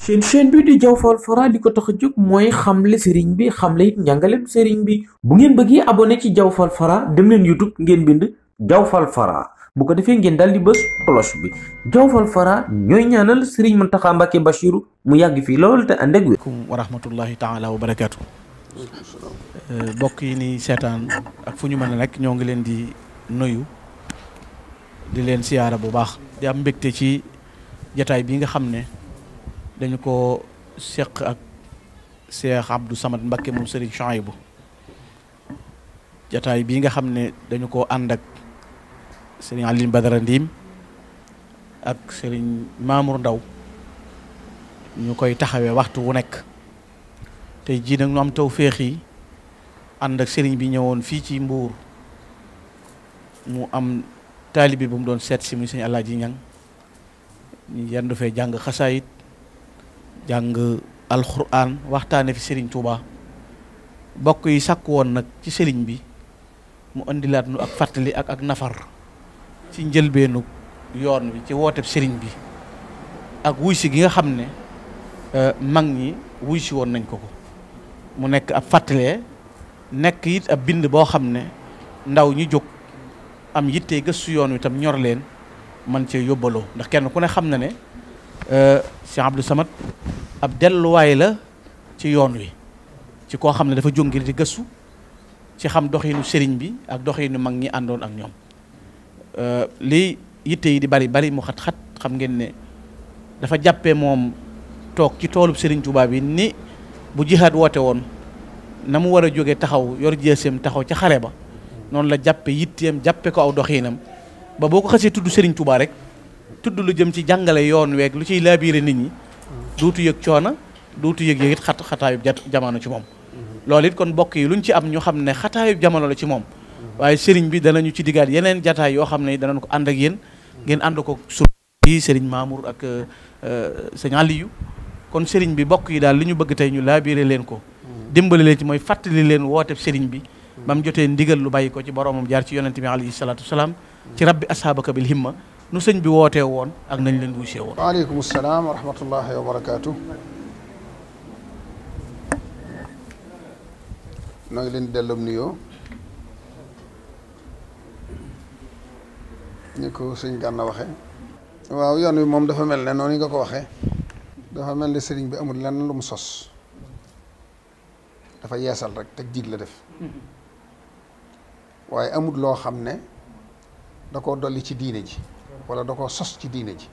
seen chaîne bi di Diaw Fall Fara li ko tax a jóg mooy xamle sëriñ bi xamle it njàngaleem sëriñ bi bu ngeen bëggee abonné ci Diaw Fall Fara dem leen YouTube ngeen bind Diaw Fall Fara bu ko defee ngeen daal di bës cloche bi Diaw Fall Fara ñooy ñaanal sëriñ Mountakha Mbacké Bachirou mu yàgg fii lool te ànd ak wér. wa rahmatullahi taala wa barakaatu. Bokk yi ni seetaan ak fu ñu mën a nekk ñoo ngi leen di nuyu di leen siyaara bu baax di am mbégte ci jataay bi nga xam ne dañu ko seq ak Cheikh Abdou Samad Mbacké moom Serigne Chouaïbou jataay bii nga xam ne dañu ko ànd ak Serigne Aline Badara Ndim ak Serigne Mamour Ndaw ñu koy taxawee waxtu wu nekk tey jii nag ñu am tawféex yi ànd ak Serigne bi ñëwoon fii ci Mbuur mu am taalibi bu mu doon seet si muy Serigne Alaaji Ñang ñu yendu fee jàng xasaayit jàng alxuraan waxtaane fi Serigne Touba bokk yi sàkk woon nag ci Serigne bi mu indilaat nu ak fàttali ak nafar ci njëlbeenu yoon wi ci wooteb Serigne bi ak wuy si gi nga xam ne mag ñi wuy si woon nañ ko mu nekk ab fàttalee nekk it ab bind boo xam ne ndaw ñi jóg am yittee gëstu yoon wi tam ñor leen man cee yóbbaloo ndax kenn ku ne xam na ne Cheikh Abdou Samad ab delluwaay la ci yoon wi ci koo xam ne dafa jóg ngir di gëstu ci xam doxinu sëriñ bi ak doxinu mag ñi àndoon ak ñoom li yitte yi di bari mu xat-xat xam ngeen ne dafa jàppee moom toog ci toolub Serigne Touba bi ni bu jihaad woote woon na mu war a jógee taxaw yor jeesam taxaw ca xare ba noonu la jàppe yitteem jàppe ko aw doxinam ba boo ko xasee tudd Serigne Touba rek tudd lu jëm ci jàngale yoon weeg lu ciy laabiire nit ñi duutu yëg coona duutu yëg it xataayub jamono ci moom loolu it kon bokk yi luñ ci am ñu xam ne xataayub jamono la ci moom waaye Serigne bi danañu ci diggaat yeneen jataay yoo xam ne danañ ko ànd ak yéen ngeen ànd ko sur yi Serigne Mamour ak sëñ Aliou kon Serigne bi bokk yi daal li ñu bëgg tey ñu laabiire leen ko dimbali leen ci mooy fàttali leen wooteb Serigne bi ba mu jotee ndigal lu bàyyi ko ci boromam jaar ci yonente bi alayhi salaatu wasalaam ci rabbi ashaabaka bil himma nu sëñ bi wootee woon ak nañ leen wuysee woon. waaleykum salaam wa rahmatullahi wa barakaatu. noo ngi leen di delloom nuyoo ni ko sëñ Gana waxe waaw yoon wi moom dafa mel ne noonu nga ko waxee dafa mel ne sëriñ bi amul lenn lu mu sos dafa yeesal rek teg jiit la def waaye amul loo xam ne da koo dolli ci diine ji wala da koo sos ci diine ji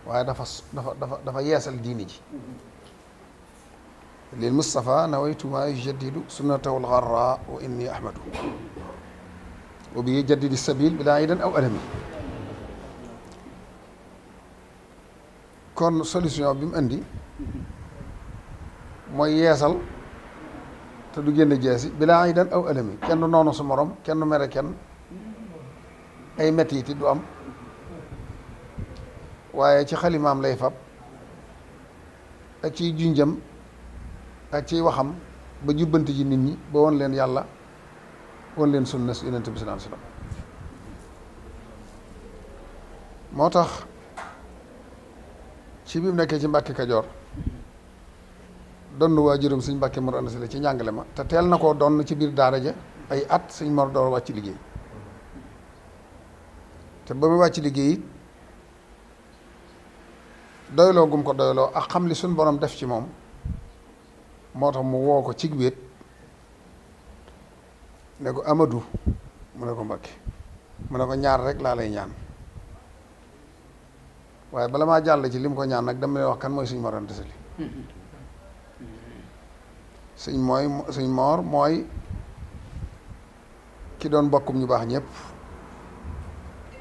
waaye dafa yeesal diine ji lil Mustafa nawaytu maa yujaddidu sunnatahu al-gharra wa inni ahmadu wa bi yujaddidi sabil bilaa idan aw adami kon solution bi mu indi mooy yeesal te du génn jeesi bilaa idan aw adami kenn du noonu su morom kenn du mere kenn ay metti du am waaye ci xalimaam lay fab ak ciy junjam ak ciy waxam ba jubbanti ji nit ñi ba won leen yàlla won leen sunna si yonent bi sallallahu alayhi wasallam moo tax ci bi mu nekkee ci Mbàkke Kajoor donn waajuram sëñ Mbàkke Mor Anta Sali ci njàngale ma te teel na koo donn ci biir daara ja ay at sëñ Mor door wàcc liggéey te ba mu wàcc liggéey it doyloo gum ko doyloo ak xam li suñ borom def ci moom moo tax mu woo ko cig wéet ne ko Amadou mu ne ko Mbàkke mu ne ko ñaar rek laa lay ñaan waaye bala maa jàll ci li mu ko ñaan nag dama lay wax kan mooy sëñ Mor Anta Sali sëñ Mor mooy ki doon bokkum ñu baax ñëpp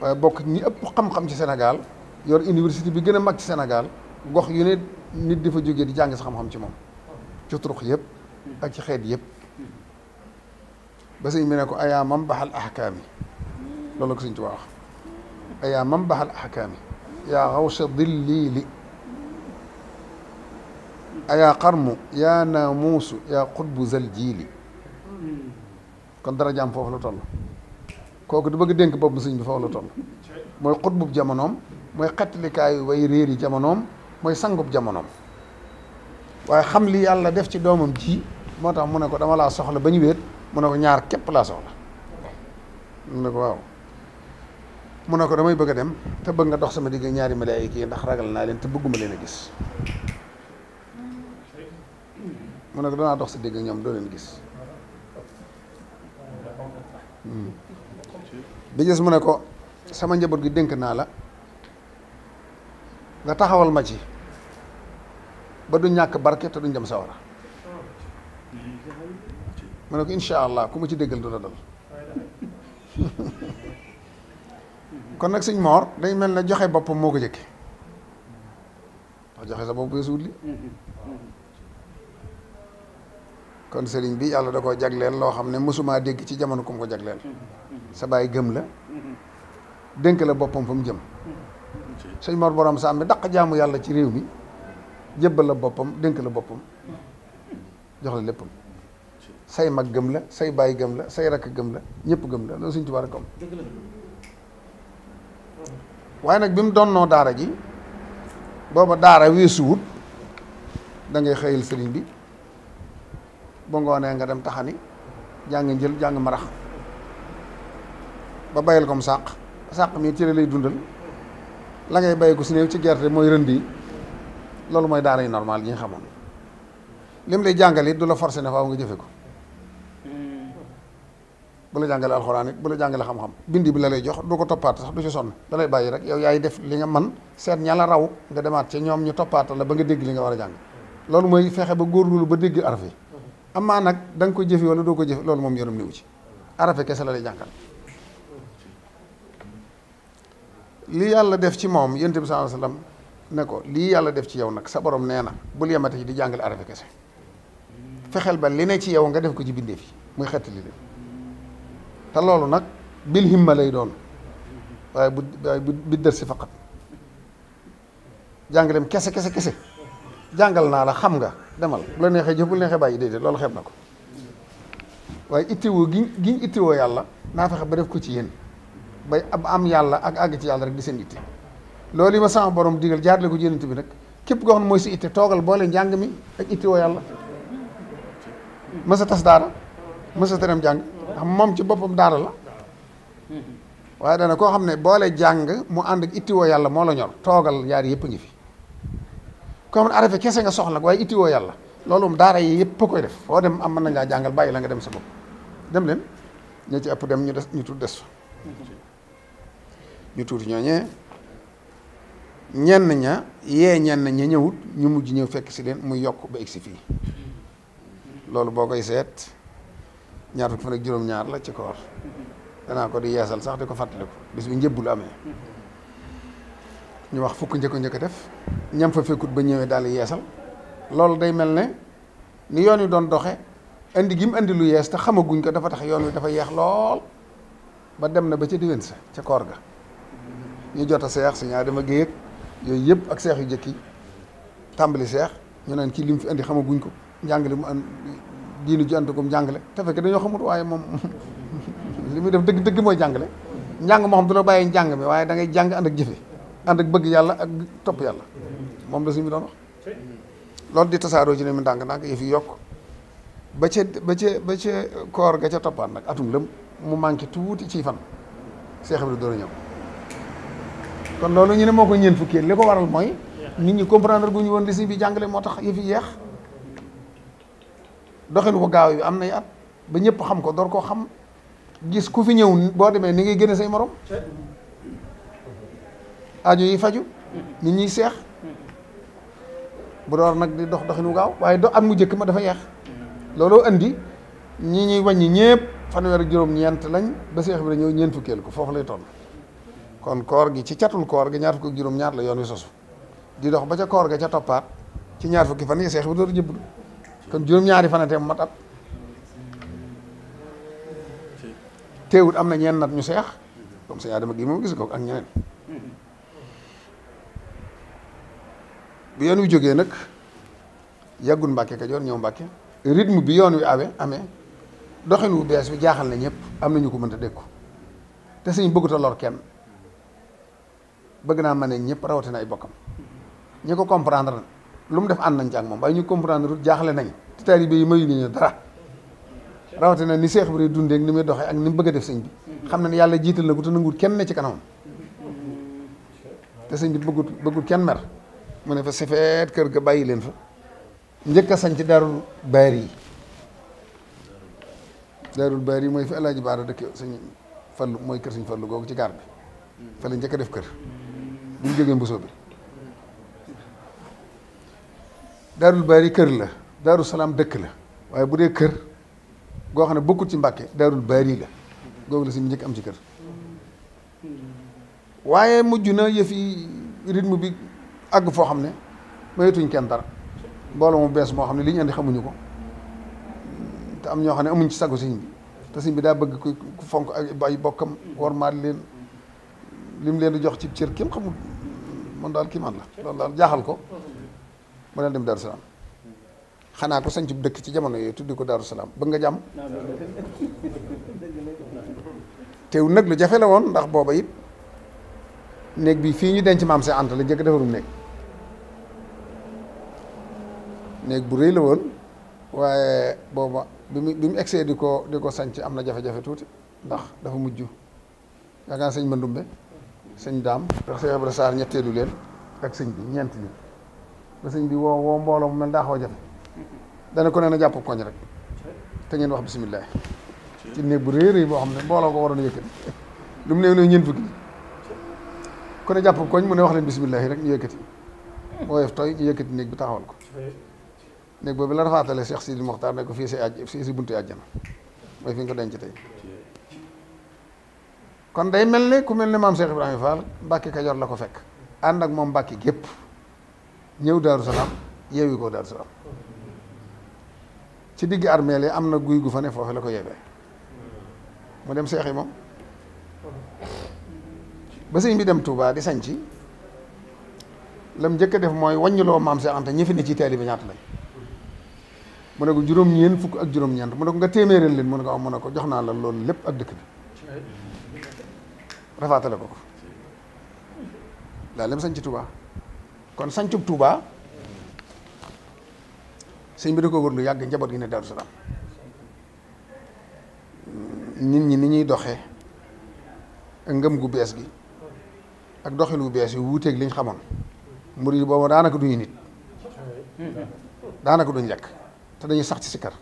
waaye bokk ñi ëpp xam-xam ci Sénégal yor université bi gën a mag ci Sénégal gox yu ne nit di fa jógee di jàng sa xam-xam ci moom ci turux yëpp ak ci xeet yëpp ba sëñ bi ne ko ayaa mam baxal ahkaami loolu la ko sëñ Tuubaa wax ayaa mam baxal ahkaami yaa xawsa dilliili ayaa xarmu yaa naamuusu yaa xutbu zal jiili kon dara jaam foofu la toll kooku du bëgg dénk bopp sëñ bi foofu la toll mooy xutbub jamonoom mooy xettilikaayu way réer yi jamonoom mooy sangub jamonoom waaye xam li yàlla def ci doomam ji moo tax mu ne ko dama laa soxla ba ñu wéet mu ne ko ñaar képp laa soxla mu ne ko waaw mu ne ko damay bëgg a dem te bëgg nga dox sama digg ñaari malaayika yi ndax ragal naa leen te bëgguma leen a gis mu ne ko danaa dox sa digg ñoom doo leen gis bi gis mu ne ko sama njaboot gi dénk naa la nga taxawal ma ci ba du ñàkk barke te duñ dem sawara mu ne ko insha allah ku ma ci déggal du la dal kon nag sëñ Mor day mel ne joxe boppam moo ko jëkke ndax joxe sa bopp weesuut li kon sëriñ bi yàlla da koo jagleel loo xam ne mësumaa dégg ci jamono ku mu ko jagleel sa baay gëm la dénk la boppam fa mu jëm sëñ Mor borom saam mi daq jaamu yàlla ci réew mi jébbal la boppam dénk la boppam jox la léppam say mag gëm la say baay gëm la say rakk gëm la ñëpp gëm la loolu Sëñ Tuubaa rek am waaye nag bi mu donnoo daara ji booba daara weesuwut da ngay xëyal sëriñ bi ba ngoonee nga dem taxani jàng njël jàng marax ba bayal ko mu sàq mi ci lay dundal la ngay bay ko si néew ci gerte mooy rënd yi loolu mooy daara yi normal yi nga xamoon lim lay jàngal it du la forcé ne faaw nga jëfe ko bu la jàngale alxuraan it bu la jàngale xam-xam bindi bi la lay jox du ko toppaat sax du ci sonn da lay bàyyi rek yow yaay def li nga man seet ña la raw nga demaat ci ñoom ñu toppaata la ba nga dégg li nga war a jàng loolu mooy fexe ba góorgóorlu ba dégg araf yi amaa nag da nga ko jëfe wala doo ko jëfe loolu moom yoonam niwu ci arafe kese la lay jàngal li yàlla def ci moom yonent bi sallallahu alayhi wasallam ne ko lii yàlla def ci yow nag sa borom nee na bul yemate ci di jàngale arafe kese fexeel ba li ne ci yow nga def ko ci bindee fi muy xetti li leen te loolu nag bil himma lay doon waaye bu bi dër si faqat jàngaleem kese jàngal naa la xam nga demal bu la neexee jëf bu la neexee bàyyi déedéet loolu xeeb na ko waaye ittiwoo giñ ittiwoo yàlla naa fexe ba def ko ci yéen bay am yàlla ak àgg ci yàlla rek di seen itte loolu yi ma sama borom digal jaarale ko ci yonent bi nag képp koo xam ne mooy si itte toogal boole njàng mi ak ittiwoo yàlla mësa tas daara mësa tereem jàng ndax moom ci boppam daara la waaye dana koo xam ne boole jàng mu ànd ak ittiwoo yàlla moo la ñor toogal yaar yëpp ngi fi koo xam ne arafe kese nga soxla waaye ittiwoo yàlla loolu moom daara yi yëpp a koy def foo dem am mën nañ laa jàngal bàyyi la nga dem sa bopp dem leen ñoo ci ëpp dem ñu des ñu tuut des fa ñu tuuti ñooñee ñenn ña ñenn ña ñëwut ñu mujj ñëw fekk si leen muy yokk ba egsi fii loolu boo koy seet ñaar fukki fan ak juróom-ñaar la ci koor danaa ko di yeesal sax di ko fàttaliku bis bi njëbbul amee ñu wax fukk njëkk def ñam fa fekkut ba ñëwee daal yeesal loolu day mel ne ni yoon wi doon doxe indi gi mu indi lu yees te xamaguñ ko dafa tax yoon wi dafa yeex lool ba dem na ba ca diwén sa ca koor ga ñu jot a seex si ñaar dama géeg yooyu yëpp ak seex yu jëkki tàmbali seex ñu naan kii li mu fi indi xamaguñ ko njàngale mu diinu ji antu ko njàngale te fekk dañoo xamut waaye moom li muy def dëgg mooy jàngale njàng moo xam du la bàyyi njàng mi waaye da ngay jàng ànd ak jëfe ànd ak bëgg yàlla ak topp yàlla moom la suñu doon wax loolu di tasaaroo ci ne mu ndànk yëf yi yokk ba ca koor ga ca toppaat nag atum lëm mu manqué tuuti ci fan Seex Ibra door a ñëw kon loolu ñu ne moo ko ñeent fukki li ko waral mooy nit ñi comprendre gu ñu woon li si bi jàngale moo tax yëf yi yeex doxinu ko gaaw yi am nay at ba ñëpp xam ko door koo xam gis ku fi ñëw boo demee ni ngay gëne say morom aajo yi faju nit ñiy seex bu door nag di doxinu gaaw waaye at mu jëkk ma dafa yeex looloo indi ñi ñuy wàññi ñëpp fanweer ak juróom-ñeent lañ ba Seex Ibra ñëw ñeent fukkeel ko foofu lay toll kon koor gi ci catul koor gi ñaar fukk ak juróom-ñaar la yoon wi sosu di dox ba ca koor ga ca toppaat ci ñaar fukki fan yi Seex Ibra door jëbblu kon juróom-ñaari fanatee mat at teewut am na ñeen nat ñu seex comme Sëñ Adama gi moom gis ko ak ñeneen bi yoon wi jógee nag yàggul Mbàkke Kajoor ñëw Mbàkke rythme bi yoon wi amee doxin wu bees bi jaaxal na ñëpp am na ñu ko mënta dékku te Sëñ bëggut a lor kenn bëgg naa ma ne ñëpp rawatina ay bokkam ñi ko comprendre lu mu def ànd nañ ci ak moom waaye ñu comprendre rut jaaxle nañ te taalibe yi mayu ñu dara rawatina ni Seex Ibra dundee ak ni muy doxee ak ni mu bëgg a def sëñ bi xam na ne yàlla jiital na ko te nanguwut kenn ne ci kanamam te sëñ bi bëggut kenn mer mu ne fa sifeet kër ga bàyyi leen fa njëkk a sañ ci Daarul Baari mooy fi Alaaji Baara dëkk sëñ Fallu mooy kër sëñ Fallu googu ci gaar bi fa la njëkk a def kër bu ñu jógee Mbusoo bi Daarul Baari kër la Daaru Salaam dëkk la waaye bu dee kër goo xam ne bokkut ci Mbàkke Daarul Baari la googu la si njëkk am ci kër waaye mujj na yëfi rythme bi àgg foo xam ne mayetuñ kenn dara mbooloo mu bees moo xam ne li ñu andi xamuñu ko te am ñoo xam ne amuñ ci sago sëñ bi te sëñ bi daa bëgg ku fonk ay bokkam wormaal leen lim leen di jox ci cër kenn xamul man daal kii man la loolu daal jaaxal ko mu leen dem Daaru Salaam xanaa ko sañ ci dëkk ci jamono yooyu tuddi ko Daaru Salaam bëgg nga jàmm teew nag lu jafe la woon ndax booba it néeg bi fii ñu denc maam see Anta la njëkk defarum néeg bu rëy la woon waaye booba bi mu egsee di ko sanc am na jafe-jafe tuuti ndax dafa mujj yaakaar sëñ Mandumbe sëñ Daam ndax Seex Ibra Saar ñetteelu leen ak sëñ bi ñeent ñi ba sëñ bi woo mbooloo mu mel daa xaw a jafe dana ko ne na jàpp koñ rek te ngeen wax bisimilah ci néeg bu rëy boo xam ne mbooloo ko waroon a yëkkati lu mu néew ne ñeent fukki ku ne jàpp koñ mu ne wax leen bisimilah rek ñu yëkkati woyof tooy ñu yëkkati néeg bi taxawal ko néeg boobu la rafaatale Cheikh Sidi Mokhtar ne ko fii si buntu àjjana mooy fi nga ko denc tey kon day mel ne ku mel ne maam Cheikh Ibrahima Fall Mbàkke Kajoor la ko fekk ànd ak moom Mbàkke gépp ñëw Daaru Salaam yeewi ko Daaru Salaam ci digg armeel yi am na guy gu fa ne foofu la ko yeewee mu dem seex yi moom ba sëñ bi dem Touba di sañc lam njëkk a def mooy wàññiloo maam Seex Anta ñi fi ne ci taalibe bi ñaata lañ mu ne ko juróom-ñeent fukk ak juróom-ñeent mu ne ko nga téeméeral leen mu ne ko am mu ne ko jox naa la loolu lépp ak dëkk bi rafaatale ko daal dem sañc Touba kon sañcub Touba sëñ bi da ko wër lu yàgg njaboot gi ne Daaru Salaam nit ñi ni ñuy doxee ak ngëm gu bees gi ak doxin gu bees yi wuuteeg liñ xamoon murid yi boobu daanaka duñu nit daanaka duñ lekk te dañuy sax ci sikkar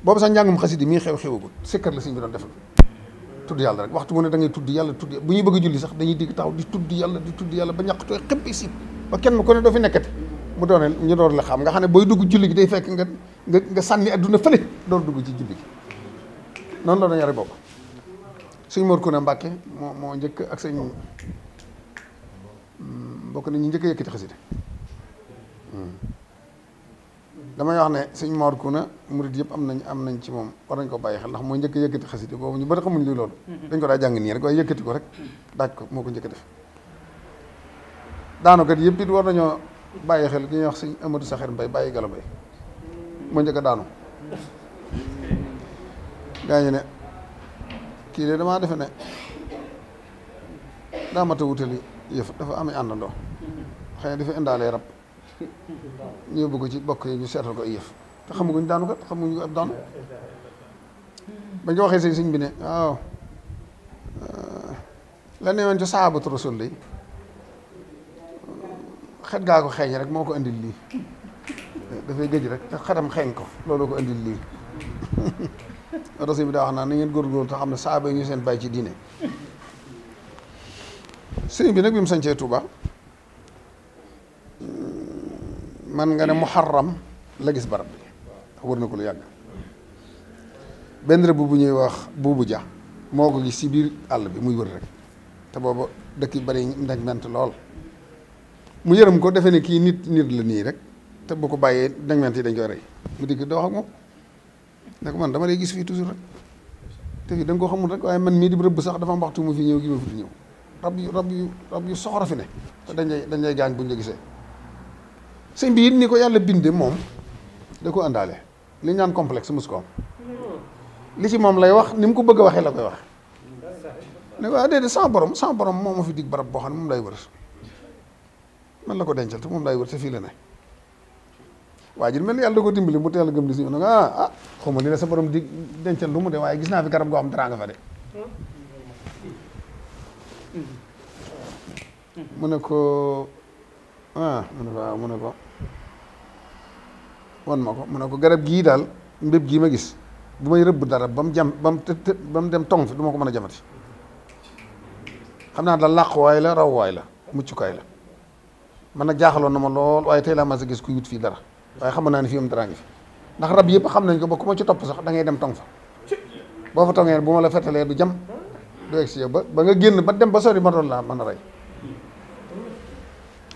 boobu sax njàngum xasida mii xewagul sikkar la sëñ bi doon defal tudd yàlla rek waxtu mu ne da ngay tudd yàlla tudd bu ñuy bëgg a julli sax dañuy digg taxaw di tudd yàlla ba ñàq tooy xëpp si ba kenn ku ne doo fi nekkati mu doone ñu door la xam nga xam ne booy dugg julli gi day fekk nga sànni adduna fële door dugg ci julli gi noonu la doon yare boobu suñ Mor Kuna Mbàkke moo njëkk ak sëñ bokk na ñu njëkk a yëkkati xasida damay wax ne sëñ Mor Kuna murid yëpp am nañ ci moom war nañ ko bàyyi xel ndax moo njëkk a yëkkati xasida boobu ñu bari xamuñ li loolu dañ ko daa jàng nii rek waaye yëkkati ko rek daaj ko moo ko njëkk a def daanokat yëpp it war nañoo bàyyi xel ki ñuy wax sëñ Amadou Saxir Mbay bàyyi gala bay moo njëkk a daanu gaa ñu ne kii de damaa defe ne daa mat a wutali yëf dafa amee àndandoo xëy na dafa indaalee rab ñu yóbbu ko ci bokk yi ñu seetal ko ay yëf te xamaguñ daanu kat xamuñu ko ab daanu bañ ko waxee sëñ bi ne waaw la ne woon ci sahabatu rasul lay xet gaa ko xeeñ rek moo ko indil lii dafay gëj rek te xetam xeeñ ko loolu ko indil lii rasul bi daa wax naa na ngeen góorgóorlu te xam ne saaba yi ñu seen bàyyi ci diine sëñ bi nag bi mu sañcee Touba man nga ne muharram la gis barab bi wër na ko lu yàgg benn rëbb bu ñuy wax buubu ja moo ko gis ci biir àll bi muy wër rek te booba dëkk yi bari ndax ment lool mu yërëm ko defe ne kii nit la nii rek te bu ko bàyyee ndax ment yi dañ koy rey mu dikk doo wax ak moom ne ko man dama lay gis fii toujours rek te fii da nga ko xamul rek waaye man mii di rëbb sax dafa am waxtu mu fi ñëw gi ma fi ñëw rab yu soxora fi ne te dañ lay gaañ buñ la gisee sëñ bi it ni ko yàlla binde moom da ko àndaale li ñu naan complexe mus ko am li ci moom lay wax ni mu ko bëgg a waxee la koy wax ne ko déedéet sans borom moom ma fi dig barab boo xam ne moom lay wër man la ko dencal te moom lay wër te fii la ne waa ji mel ni yàlla da ko dimbali mu teel a gëm li si ñu ne ah xaw ma li la sa borom di dencal lu mu de waaye gis naa fi garab goo xam dara nga fa de mu ne ko mu ne ko waaw mu ne ko won ma ko mu ne ko garab gii daal mbéb gii ma gis bu may rëbb dara ba mu jam ba mu dem tong fi du ma ko mën a jamati xam naa daal làquwaay la rawwaay la muccukaay la man nag jaaxaloon na ma lool waaye tey laa mas a gis kuy wut fii dara waaye xam naa ne fii am dara ngi fi ndax rab yëpp xam nañ ko ba ku ma ci topp sax da ngay dem tong fa boo fa tongee bu ma la fetalee du jam du egg si yow ba nga génn ba dem ba sori ma doon laa mën a rey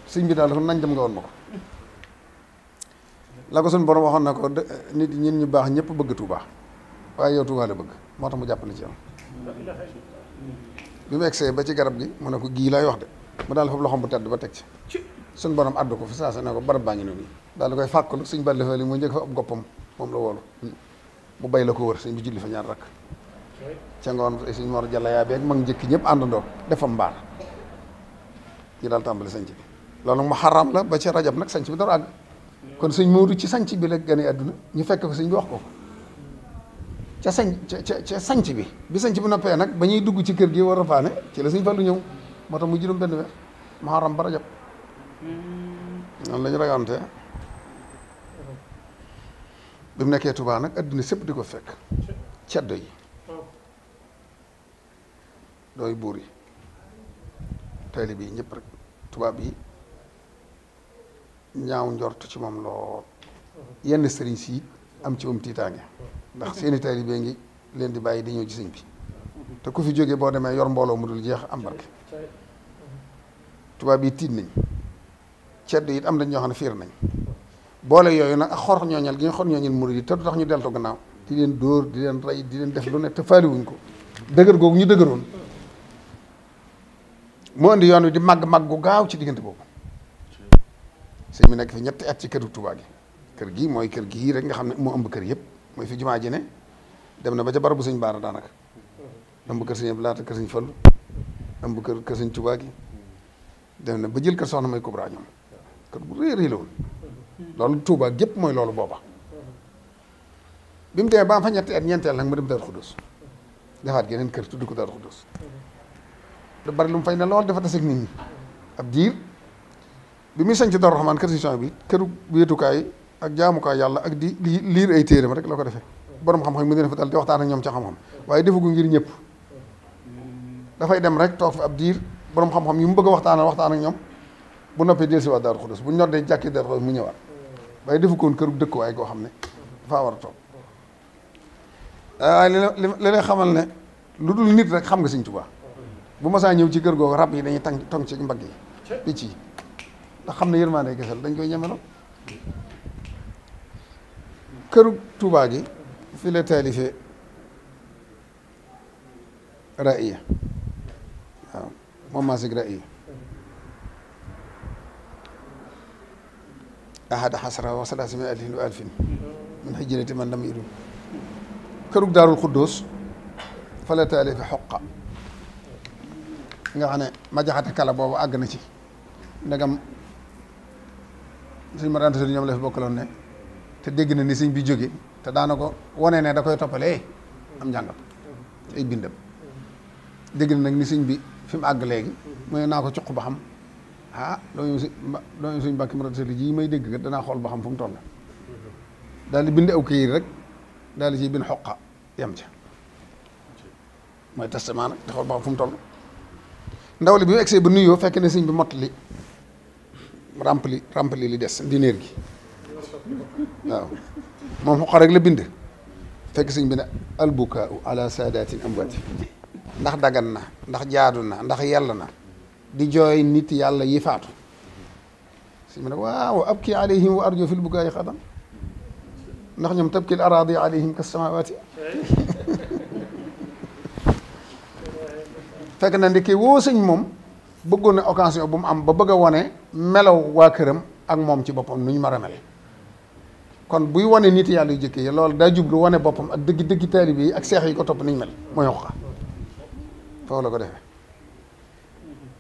sëñ bi daal dafa nañ dem nga woon ma ko la ko suñu borom waxoon na ko nit ñin ñu baax ñëpp bëgg Tuubaa waaye yow Tuubaa la bëgg moo tax mu jàppale ci yow bi mu egsee ba ci garab gi mu ne ko gii laay wax de mu daal foofu loxom bu tedd ba teg ci suñu borom addu ko fi saa sa ne ko barab baa ngi noonu daal di koy fàkkalu suñ balli fa li mu njëkk fa ab goppam moom la woolu mu bay la ko wër suñ bi julli fa ñaar rakk ca ngoon suñ Mor Jalla yaa beeg mag njëkk ñëpp àndandoo defam mbaar ñu daal tàmbali sanc bi loolu nag mu xaram la ba ca rajab nag sanc bi dara àgg kon sëñ Moodu ci sanc bi la gane àdduna ñu fekk ko sëñ bi wax ko ca sanc bi sanc bi noppee nag ba ñuy dugg ci kër gi war a faane ci la sëñ Fallu ñëw moo tax mu juróom benn weer mu xaram ba rajab noonu la ñu rayante bi mu nekkee Tuubaa nag àdduna sépp di ko fekk ceddo yi dooy buur yi taalibe yi ñëpp rek tubaab yi ñaaw njort ci moom lool yenn sëriñ si am ci moom tiitaange ndax seeni taalibe ngi leen di bàyyi di ñëw ci sëñ bi te ku fi jógee boo demee yor mbooloo mu dul jeex am barke tubaab yi tiit nañ cedd it am nañ ñoo xam ne fiir nañ boole yooyu nag ak xor ñooñal gi ñu xor ñooñal murid yi te du tax ñu deltu gannaaw di leen dóor di leen rey di leen def lu ne te faaliwuñ ko dëgër googu ñu dëgëroon moo indi yoon wi di màgg gu gaaw ci diggante boobu sëñ bi nekk fi ñetti at ci këru Tuubaa gi kër gi mooy kër gi rek nga xam ne moo ëmb kër yëpp mooy fi jumaa ji ne dem na ba ca barabu sëñ Baara daanaka ëmb kër sëñ Abdu Lahat kër sëñ Fallu ëmb kër sëñ Tuubaa gi dem na ba jël kër soxna may Kubra ñoom kër bu réy la woon loolu Tuubaa gépp mooy loolu booba bi mu demee ba am fa ñetti at ñeenteel nag mu dem Daaru Xudoos defaat geneen kër tudd ko Daaru Xudoos da bari lu mu fay ne lool dafa tase ak nit ñi ab diir bi muy sañc Daaru Raxmaan kër si bi këru wéetukaay ak jaamukaay yàlla ak di liir ay téeram rek la ko defee borom xam-xam mu dina fa dal di waxtaan ak ñoom ca xam-xam waaye defu ko ngir ñëpp dafay dem rek toog fi ab diir borom xam-xam yu mu bëgg a waxtaan ak ñoom bu noppee dellusiwaat Daaru Xudoos bu ñu noddee jàkki Daaru Xudoos mu ñëwaat waaye defu ko woon këru dëkkuwaay goo xam ne dafaa war a toog waaye li lay xamal ne lu dul nit rek xam nga Sëñ Tuubaa bu ma saa ñëw ci kër googu rab yi dañuy tong ci mbagg yi picc yi ndax xam ne yërmande gisal dañ koy ñemeloo këru Tuubaa gi fi la taalifee ra'iya waaw moom maa sig ra'iya ahada xasra wa salaasimi alfin wa alfin min hijrati man lam yudum kërug Daarul Xuddoos fa la taalifee xoqa nga xam ne ma jaxate kala boobu àgg na ci ndegam suñ ma daan tëdd ñoom la fi bokkaloon ne te dégg na ni sëñ bi jóge te daana ko wane ne da koy toppalee am njàngam ci ay bindam dégg na nag ni sëñ bi fi mu àgg léegi mu ne naa ko cuq ba xam dooñu suñ Mbàkke ma tëdd ji may dégg kat danaa xool ba xam fu mu toll daal di bind aw këyit rek daal di ciy bind xoqa yem ca mooy testament nag di xool ba xam fu mu toll ndaw li bi mu egsee ba nuyoo fekk ne sëñ bi mott li rempli li des dineer gi waaw moom xoqa rek la bind fekk sëñ bi ne albukaau ala saadatin amwaati ndax dagan na ndax jaadu na ndax yell na di jooy nit yàlla yi faatu sëñ bi ne waaw abki alayhim wa arjo fil bukaayi xadan ndax ñoom tabkil araadi alayhim kas samawaati fekk na ndeke woo sëñ moom bëggoon na occasion bu mu am ba bëgg a wane melaw waa këram ak moom ci boppam nu ñu mar a mel kon buy wane nit yàlla yu jëkkee yi loolu daa jublu wane boppam ak dëggi taalibe yi ak seex yi ko topp niñ mel mooy xoqa foofu la ko defee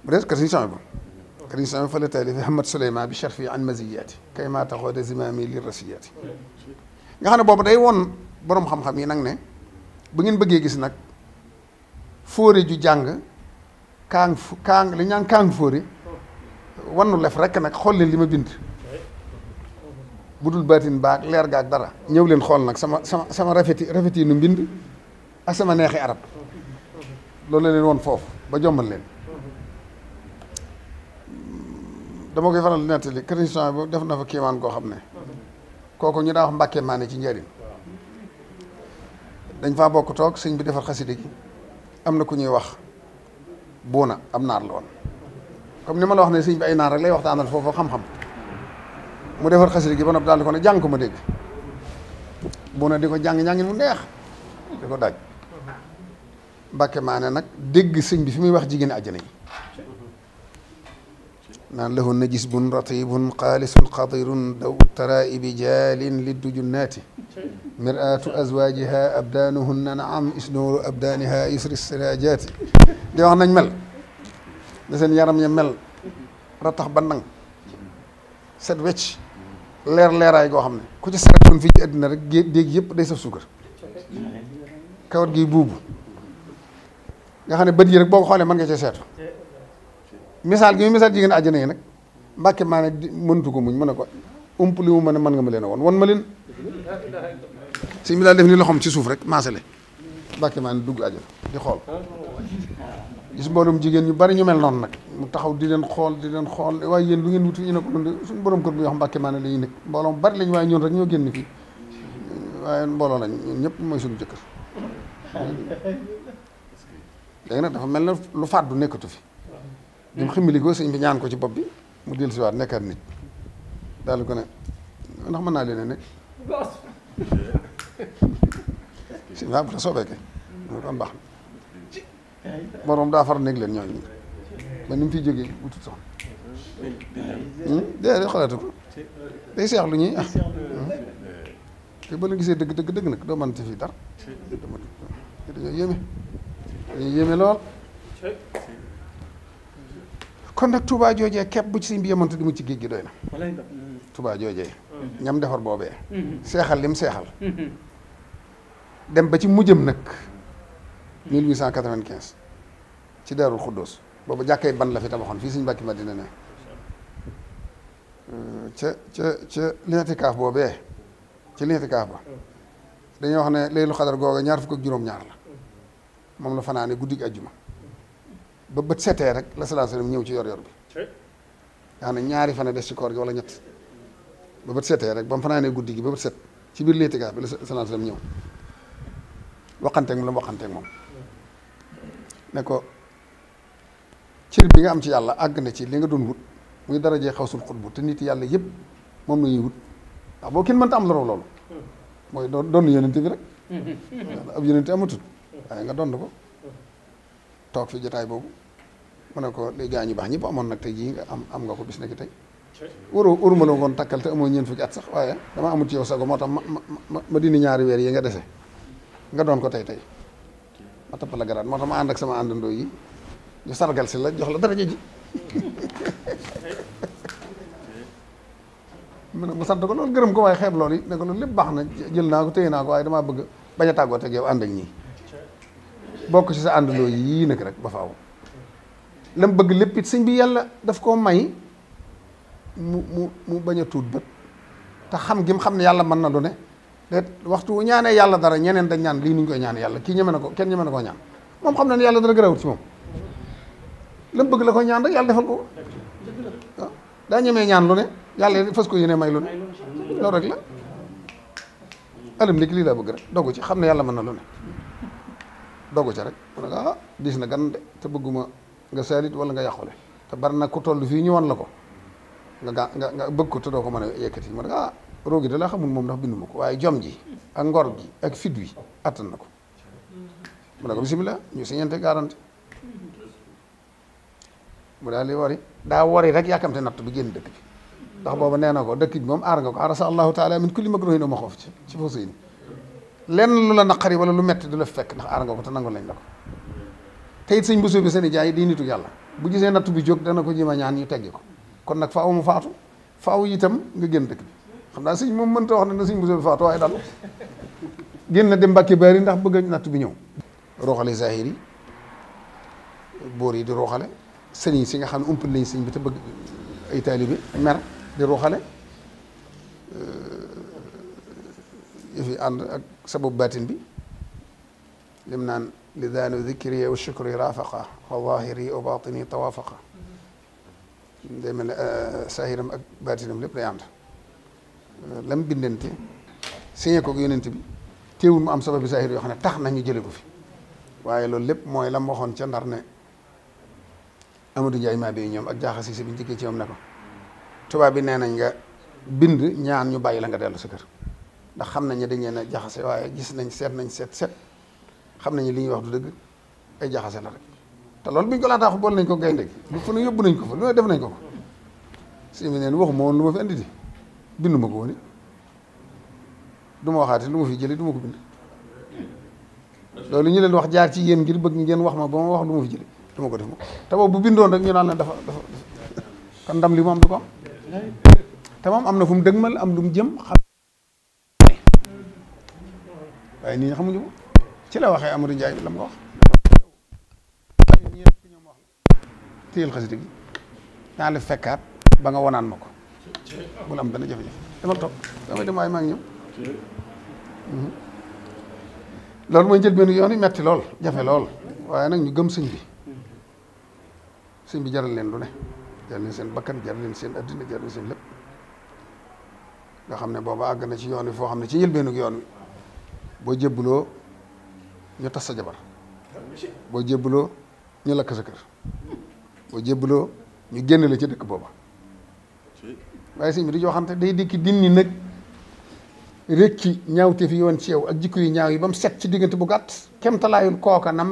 bu des kër suñu changé këriñ sama fa la taali fi Hamad Souleymane bi sharfi an maziyaati kay maa taxoo de zimaami li rasiyaati nga xam ne boobu day woon boroom xam-xam yi nag ne bu ngeen bëggee gis nag fóore ju jàng kaang li ñaan kaang fóore wannu lef rekk nag xool leen li ma bind bu dul baatin baag leer gaag dara ñëw leen xool nag sama rafeti nu mbind ak sama neexi arab loolu la leen woon foofu ba jommal leen dama koy faral di nettali christian bi def na fa kiimaan koo xam ne kooku ñu daa wax Mbàkke Maane ci njëriñ dañ faa bokk toog sëñ bi defar xasida gi am na ku ñuy wax buuna am naar la woon comme ni ma la wax ne sëñ bi ay naar rek lay waxtaanal foofu xam-xam mu defar xasida gi ba noppi daal di ko ne jàng ko ma dégg buuna di ko jàng-njàngin mu neex di ko daaj Mbàkke Maane nag dégg sëñ bi fi muy wax jigéen àjjana yi naan lahu najisbun ratibun xaalisun xadirun daw taraibi jaalin liddu junnaati mir'atu azwajiha abdaanuhunna naam isnuru abdaaniha isri sirajaati di wax nañ mel da seen yaram ya mel ratax ba nang set wecc leeraay goo xam ne ku ci saratoon fii ci àddina rek déeg yëpp day saf suukar kawat gi buubu nga xam ne bët yi rek boo ko xoolee mën nga cee seetu misaal gi mu misaal jigéen àjjana yi nag Mbàkke Maane mëntu ko muñ mu ne ko umpali mu ma ne mën nga ma leen a won ma leen si mi daal def ni loxoom ci suuf rek maasale Mbàkke Maane dugg àjjana di xool gis mboolum jigéen ñu bari ñu mel noonu nag mu taxaw di leen xool waaye yéen lu ngeen wut fi ñu ne ko mën suñu borom kër bu ñu wax Mbàkke Maane la ñuy nekk mbooloo mu bari lañ waaye ñun rek ñoo génn fii waaye mbooloo lañ ñun ñëpp mooy suñu jëkkër léegi nag dafa mel na lu fàddu nekkatu fi bi mu ximmili ko sëñ bi ñaan ko ci bopp bi mu dellu si waat nekkaat nit daal di ko ne ndax mën naa leen a nekk si bu la soobee kay mu kon baax na borom daa far nekk leen ñooñu ba ni mu fiy jógee wutut soxna déedéet xalaatu ko day seex lu ñuy te ba la gisee dëgg nag doo mën ci fii dara dañoo yéeme lool kon nag Touba joojee képp bu ci sëñ bi yemoon di mu ci géej gi doy na Touba joojee ñam defar boobee seexal lim seexal dem ba ci mujjëm nag 1895 ci Daarul Xuddoos boobu jàkkay ban la fi tabaxoon fii sëñ Mbàkke Madina ne ca li'tikaaf boobee ci li'tikaaf ba dañoo wax ne laylu xadar googa 26 la moom la fanaane guddi gi àjjuma ba bët setee rek la sallallahu alayhi wasallam ñëw ci yor bi nga xam ne ñaari fan a des ci koor gi wala ñett ba bët setee rek ba mu fanaanee guddi gi ba bët set ci biir li'tikaaf bi la sallallahu alayhi wasallam ñëw waxanteeg mu la mu waxanteeg moom ne ko cër bi nga am ci yàlla àgg na ci li nga doon wut muy darajee xawsul xutbu te nit yàlla yëpp moom la ñuy wut ndax boo kenn mënta am la raw loolu mooy doon yonente bi rek ab yonente amatut waaye nga dond ko toog fi jotaay boobu mu ne ko li gaa ñu baax ñëpp amoon nag tey jii nga am nga ko bis nekk tey waruma la woon takkal te amoo ñeent fukki at sax waaye dama amut ci yow sago moo tax ma dindi ñaari weer yi nga dese nga doon ko tey ma topp la garaat moo tax ma ànd ak sama àndandoo yi ñu sargal si la jox la daraja ji mu sant ko loolu gërëm ko waaye xeeb loolu yi ne ko loolu lépp baax na jël naa ko téye naa ko waaye damaa bëgg bañ a tàggoo teg yow ànd ak ñii bokk ci sa àndandoo yii nag rek ba faaw lam bëgg lépp it sëñ bi yàlla daf koo may mu bañ a tuut bët te xam gi mu xam ne yàlla mën na lu ne te waxtu ñaanee yàlla dara ñeneen dañ ñaan lii nuñ koy ñaan yàlla kii ñeme na ko kenn ñeme na koo ñaan moom xam na ne yàlla dara gërawut ci moom lam bëgg la ko ñaan rek yàlla defal ko waaw daa ñemee ñaan lu ne yàlla fas ko yéene may lu ne loolu rek la alam léegi lii laa bëgg rek dogu ci xam ne yàlla mën na lu ne dogu ca rek mu ne ko ah diis na gan de te bëgguma nga saalit wala nga yàqule te bari na ku toll fii ñu wan la ko nga bëgg ko te doo ko mën a yëkkati mu ne ko ah roogi da laa xamul moom ndax binduma ko waaye jom ji ak ngor gi ak fit wi attan na ko mu ne ko bisimilah ñu siñante garanti mu daal di wari daa wari rek yàkkamte natt bi génn dëkk bi ndax booba nee na ko dëkk bi moom aar nga ko arasa allahu taala min kulli makruhin wa maxoof ci foofu sëy ni lenn lu la naqari wala lu metti du la fekk ndax aar nga ko te nangu lañ la ko te it sëñ Bousso bi seen i jaay di nitu yàlla bu gisee natt bi jóg dana ko jéem ñaan ñu teggi ko kon nag faaw mu faatu faaw itam nga génn dëkk bi xam naa sëñ moom mënta wax ne na sëñ Bousso bi faatu waaye daal génn na dem Mbàkke Bari ndax bëgg natt bi ñëw ruuxale zahir yi boor yi di ruuxale sëriñ si nga xam ne umpal lañ sëñ bi te bëgg ay taalibe mer di ruuxale yëfi ànd ak sababu baatin bi lim naan li daanu dikri wa shukri rafaqa wa zahiri wa batini tawafaqa day mel ne sahiram ak baatinam lépp day ànd lam bindante signé ko yonent bi teewul mu am sababu zahir yoo xam ne tax na ñu jële ko fi waaye loolu lépp mooy lam waxoon ca Ndar ne Amadou Ndiaye maa bi ñoom ak jaaxasi si bi njëkkee ci moom ne ko tubaab bi nee nañ nga bind ñaan ñu bàyyi la nga dellu sa kër ndax xam nañ ne dañ leen a jaxase waaye gis nañ seet xam nañu li ñuy wax du dëgg ay jaxase la rek te loolu bi ñu ko laataa wax bool nañ ko gaynde gi lu fa nu yóbbu nañ ko fa lu ne def nañ ko ko si mi neen waxuma woon lu ma fi andi di bindu ma ko woon it du ma waxaate lu ma fi jële du ma ko bind loolu ñu leen wax jaar ci yéen ngir bëgg ngeen wax ma ba ma wax lu ma fi jële du ma ko def ma te boobu bu bindoon rek ñu naan ne dafa kon ndam li mu am du ko am te moom am na fu mu dëgmal am lu mu jëm xam waaye nit ñi xamuñu ko ci la waxee Amadou Ndiaye la mu ko wax ñi rek ñoom wax téyel xasida gi naa la fekkaat ba nga wonaan ma ko bul am benn jafe-jafe demal toog damay dem waaye maa ngi ñëw loolu mooy njël benn yoon yi metti lool jafe lool waaye nag ñu gëm sëñ bi jaral leen lu ne jaral leen seen bakkan jaral leen seen addina jaral leen seen lépp nga xam ne booba àgg na ci yoon wi foo xam ne ci njëlbeenu yoon wi boo jébbuloo ñu tas sa jabar boo jébbuloo ñu lakk sa kër boo jébbuloo ñu génn la ci dëkk booba waaye sëñ bi di joxante day dikki dinni nag rekki ñaawte fi yoon ci yow ak jikko yu ñaaw yi ba mu set ci diggante bu gàtt kem talaayul kooka na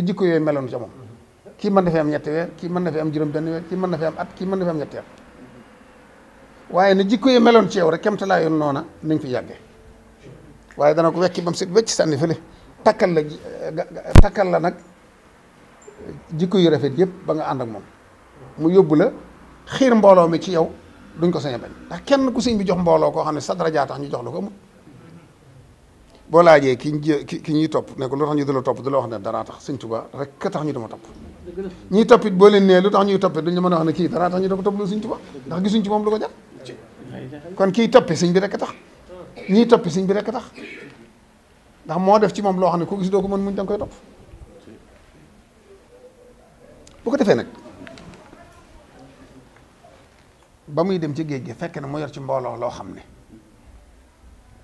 jikko yooyu meloon ca moom kii mën na fi am ñetti weer kii mën na fi am juróom benn weer kii mën na fi am at kii mën na fi am ñetti at waaye na jikko yooyu meloon ci yow rek kem talaayul noona nañ fi yàggee waaye dana ko wekki ba mu set wecc sànni fële takkal la nag jikko yu rafet yëpp ba nga ànd ak moom mu yóbbu la xiir mbooloo mi ci yow duñ ko sañ a bañ ndax kenn ku sëñ bi jox mbooloo koo xam ne sa daraja tax ñu jox la ko amul boo laajee ki ñuy topp ne ko lu tax ñu du la topp du la wax ne dara tax sëñ Tuubaa rek ka tax ñu dama topp ñiy toppit boo leen nee lu tax ñuy toppit duñ la mën a wax ne kii dara tax ñu dama topp loolu sëñ Tuubaa ndax gisuñ ci moom lu ko jar kon kii toppi sëñ bi rek a tax ñiy toppi sëñ bi rek a tax ndax moo def ci moom loo xam ne ko gis doo ko mën muñ da nga koy topp bu ko defee nag ba muy dem ci géej gi fekk na mu yor ci mbooloo loo xam ne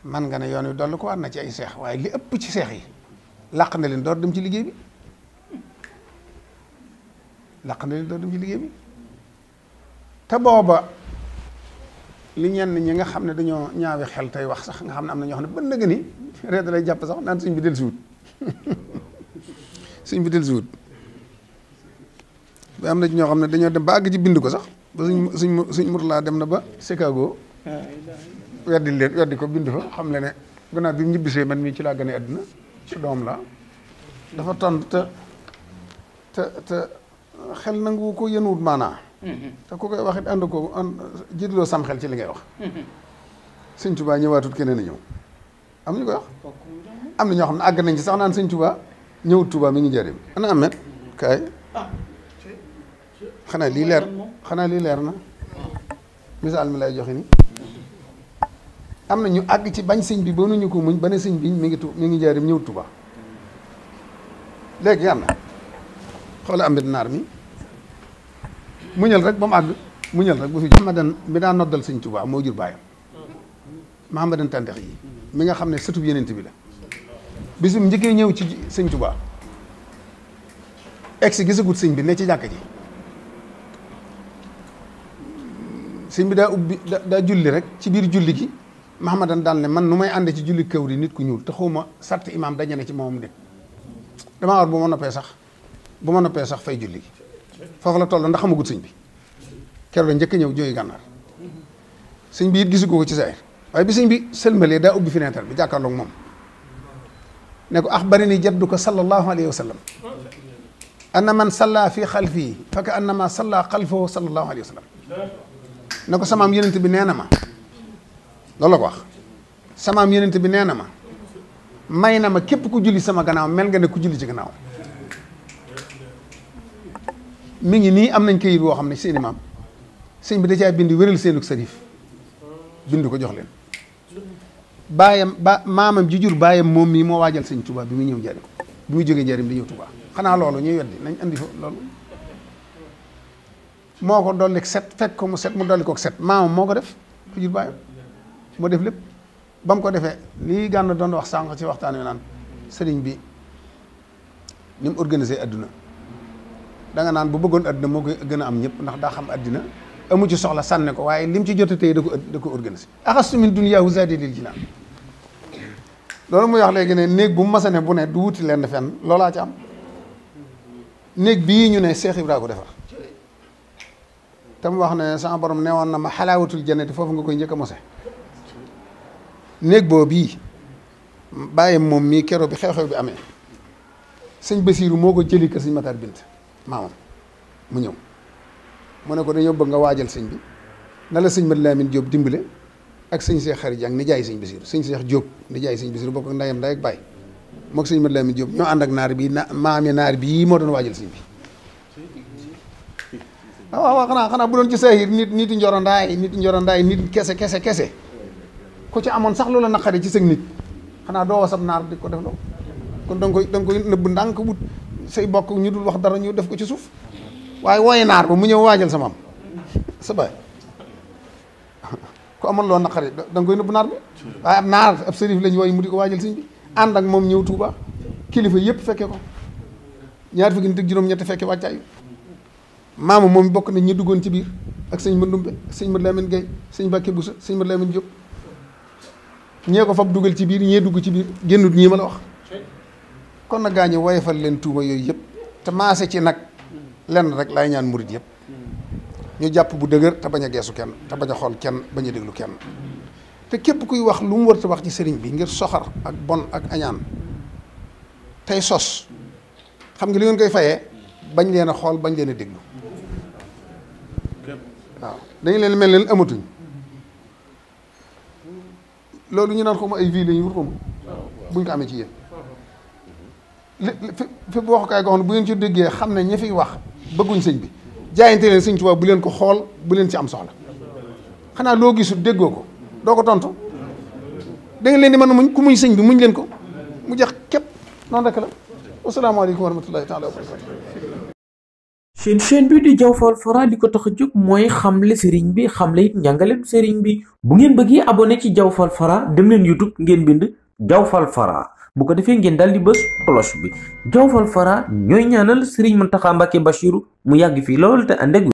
man nga ne yoon wi dolli ko war na ci ay seex waaye li ëpp ci seex yi làq na leen door dem ci liggéey bi te booba li ñenn ñi nga xam ne dañoo ñaawi xel tey wax sax nga xam ne am na ñoo xam ne bën na ni reet lay jàpp sax naan suñ bi del siwut suñ bi del siwut ba am na ci ñoo xam ne dañoo dem ba àgg ci bind ko sax ba suñ Murtala dem na ba Chicago weddi ko bind fa xam le ne gannaaw bi mu ñibbisee man mii ci laa gën a àdduna ci doom la dafa tontu te xel nangu ko yenuwut maanaa te ku koy wax it ànd ko jiitloo sam xel ci li ngay wax sëñ Tuubaa ñëwaatut keneen a ñëw am ñu koy wax am na ñoo xam ne àgg nañ ci sax naan sëñ Tuubaa ñëwut Tuubaa mi ngi njëriñ ana amet kaay xanaa lii leer na misaal mi lay joxe ni am na ñu àgg ci bañ sëñ bi ba nuñu ko muñ ba ne sëñ bi mi ngi njëriñ ñëwut Tuubaa léegi yàlla xoola amit naar mi muñal rek ba mu àgg muñal rek bu fi Mahamadan bi daa noddal sëñ Tuubaa moo jur baayam Mahamadan Tandex yi mi nga xam ne sëtub yenent bi la bisum njëkkee ñëw ci sëñ Tuubaa egsi gisagut sëñ bi ne ci jàkka ji sëñ bi daa julli rek ci biir julli gi Mahamadan daal ne man nu may ànde ci julli kaw di nit ku ñuul te xawma sart imaam daje ne ci moom nit damaa war bu ma noppee sax fay julli gi foofu la toll ndax xamagut sëñ bi keroog la njëkk ñëw jóoyu gànnaar sëñ bi it gisu ko ci saayir waaye bi sëñ bi sëlmalee daa ubbi fenêtre bi jàkkaarloog moom ne ko axbarani jadduka sallallahu alayhi wa sallam anna man salla fi xalfii fa ka annama salla xalfahu sallallahu alayhi wa sallam ne ko samaam yenent bi nee na ma loolu la ko wax samaam yenent bi nee na ma may na ma képp ku julli sama gannaaw mel nga ne ku julli ci gannaaw mi ngi nii am nañ kayit woo xam ne seeni maam sëñ bi da caa bind wéral seenug sërif bind ko jox leen maamam ji jur baayam moom mii moo waajal sëñ Touba bi muy ñëw njariñ bi muy jógee njariñ di ñëw Touba xanaa loolu ñuy weddi nañ andi fa loolu moo ko dolli set fekk ko mu set mu dolli ko set maamam moo ko def ku jur baayam moo def lépp ba mu ko defee lii gànn doon wax sànq ci waxtaan wi naan sëriñ bi ni mu organisé adduna da nga naan bu bëggoon adduna moo koy gën a am ñëpp ndax daa xam adduna amu ci soxla sànne ko waaye lim ci jota tey da ko organisé axastu min dunyaahu zaadi lil jinaan loolu muy wax léegi ne néeg bu mu masa ne bu ne du wuti leen fenn loolaa ci am néeg bii ñu ne Cheikh Ibra ko defar te mu wax ne sama borom newoon na ma xalaawatul jannati foofu nga koy njëkk a mose néeg boobu bii bàyyi moom mii kero bi xew-xew bi amee sëñ Basiiru moo ko jëli kër sëñ Matar Bint maamam mu ñëw mu ne ko dañoo bëgg nga waajal sëñ bi na la sëñ Mat Lamin Jóob dimbale ak sëñ Seex Xari Jang ni jaay sëñ Basiiru sëñ Seex Jóob ni jaay sëñ Basiiru bokk ak ndayam nday ak baay mook sëñ Mat Lamin Jóob ñoo ànd ak naar bi maami naar bii moo doon waajal sëñ bi waaw xanaa bu doon ci saahir nit njorondaay nit kese ku ci amoon sax loola naqari ci sëg nit xanaa doo wasab naar di ko def loo kon da nga koy nëbb ndànk wut say bokk ñu dul wax dara ñu def ko ci suuf waaye wooye naar ba mu ñëw waajal sa maam sa baay ku amoon loo naqari da nga koy nëbb naar bi waaye ab naar ab sërif lañ wooy mu di ko waajal sëñ bi ànd ak moom ñëw Tuuba kilifa yëpp fekke ko ñaar fukki nit ak juróom-ñetti fekke wàccaayu maama moom bokk nañ ñi duggoon ci biir ak sëñ Mandumbe sëñ Mat Lamin Gay sëñ Mbàkke Buso sëñ Mat Lamin Jóob ñee ko fab dugal ci biir ñee dugg ci biir génnut ñii ma la wax kon na gaañu woyefal leen tuuma yooyu yëpp te maase ci nag lenn rek laay ñaan murit yëpp ñu jàpp bu dëgër te bañ a geesu kenn te bañ a xool kenn bañ a déglu kenn te képp kuy wax lu mu warta wax ci sëriñ bi ngir soxar ak bon ak añaan tey sos xam nga li ngeen koy fayee bañ leen a xool bañ leen a déglu waaw dañu leen mel leen amatuñ loolu ñu naan xaw ma ay vie la ñu wut xaw ma buñ ko amee ci yéen fi bu waxukaay goo xam ne bu ngeen ci déggee xam ne ñi fiy wax bëgguñ sëñ bi jaayante leen sëñ Tuubaa bu leen ko xool bu leen ci am soxla xanaa loo gisul déggoo ko doo ko tontu da ngeen leen di mën a muñ ku muñ sëñ bi muñ leen ko mu jeex képp noonu rek la wasalaamaaleykum wa rahmatullahi taala wa barakatu seen chaîne bi di Diawfal Fara di ko tax a jóg mooy xamle sëriñ bi xamle it njàngalem sëriñ bi bu ngeen bëggee abonné ci Diawfal Fara dem leen YouTube ngeen bind Diawfal Fara bu ko defee ngeen daal di bës cloche bi Diawfal Fara ñooy ñaanal sëriñ Muntaxa Mbàkke Bachiru mu yàgg fii lool te ànd ak